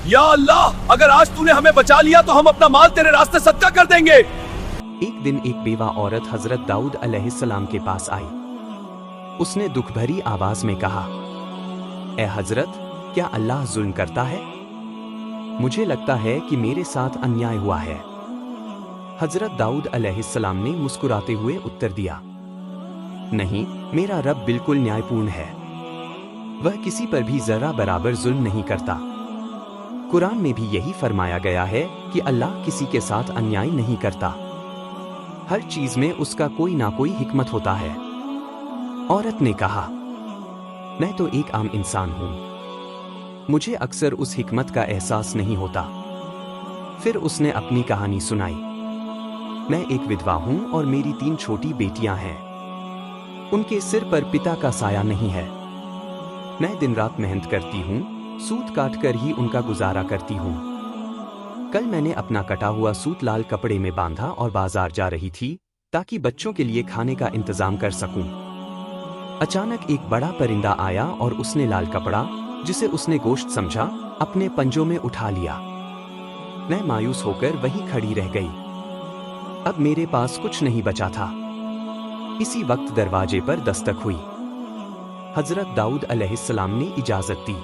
या अल्लाह, अगर आज तूने हमें बचा लिया तो हम अपना माल तेरे रास्ते सदका कर देंगे। एक दिन एक बेवा औरत हजरत दाऊद अलैहिस्सलाम के पास आई। उसने दुख भरी आवाज में कहा, ए हजरत, क्या अल्लाह जुल्म करता है? मुझे लगता है कि मेरे साथ अन्याय हुआ है। हजरत दाऊद अलैहिस्सलाम ने मुस्कुराते हुए उत्तर दिया, नहीं, मेरा रब बिल्कुल न्यायपूर्ण है। वह किसी पर भी जरा बराबर जुल्म नहीं करता। कुरान में भी यही फरमाया गया है कि अल्लाह किसी के साथ अन्याय नहीं करता। हर चीज में उसका कोई ना कोई हिकमत होता है। औरत ने कहा, मैं तो एक आम इंसान हूं, मुझे अक्सर उस हिकमत का एहसास नहीं होता। फिर उसने अपनी कहानी सुनाई। मैं एक विधवा हूं और मेरी 3 छोटी बेटियां हैं। उनके सिर पर पिता का साया नहीं है। मैं दिन रात मेहनत करती हूं, सूत काट कर ही उनका गुजारा करती हूं। कल मैंने अपना कटा हुआ सूत लाल कपड़े में बांधा और बाजार जा रही थी ताकि बच्चों के लिए खाने का इंतजाम कर सकूं। अचानक एक बड़ा परिंदा आया और उसने लाल कपड़ा, जिसे उसने गोश्त समझा, अपने पंजों में उठा लिया। मैं मायूस होकर वहीं खड़ी रह गई। अब मेरे पास कुछ नहीं बचा था। इसी वक्त दरवाजे पर दस्तक हुई। हजरत दाऊद अलैहिस्सलाम ने इजाजत दी।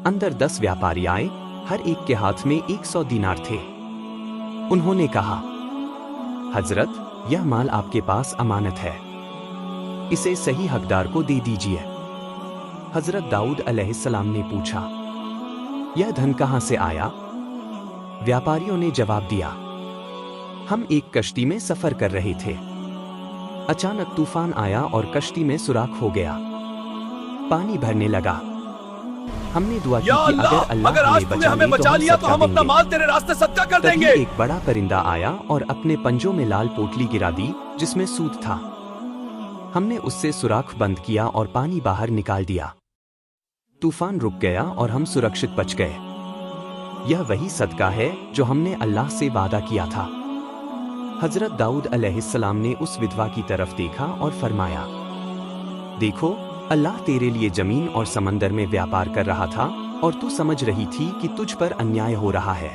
अंदर 10 व्यापारी आए, हर एक के हाथ में 100 दीनार थे। उन्होंने कहा, हजरत, यह माल आपके पास अमानत है, इसे सही हकदार को दे दीजिए। हजरत दाऊद अलैहिस्सलाम ने पूछा, यह धन कहां से आया? व्यापारियों ने जवाब दिया, हम एक कश्ती में सफर कर रहे थे। अचानक तूफान आया और कश्ती में सुराख हो गया। पानी भरने लगा। हमने दुआ की या कि अल्लाह, अगर आज तूने हमें बचा लिया तो हम अपना माल तेरे रास्ते सदका कर तभी देंगे। एक बड़ा परिंदा आया और अपने पंजों में लाल पोटली गिरा दी जिसमें सूत था। हमने उससे सुराख बंद किया और पानी बाहर निकाल दिया। तूफान रुक गया और हम सुरक्षित बच गए। यह वही सदका है जो हमने अल्लाह से वादा किया था। हजरत दाऊद अलैहिस्सलाम ने उस विधवा की तरफ देखा और फरमाया, देखो, अल्लाह तेरे लिए जमीन और समंदर में व्यापार कर रहा था और तू समझ रही थी कि तुझ पर अन्याय हो रहा है।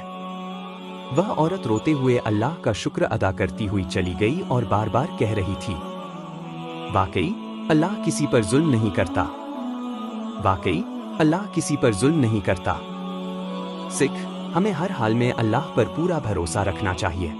वह औरत रोते हुए अल्लाह का शुक्र अदा करती हुई चली गई और बार बार कह रही थी, वाकई अल्लाह किसी पर जुल्म नहीं करता। वाकई अल्लाह किसी पर जुल्म नहीं करता। सिख, हमें हर हाल में अल्लाह पर पूरा भरोसा रखना चाहिए।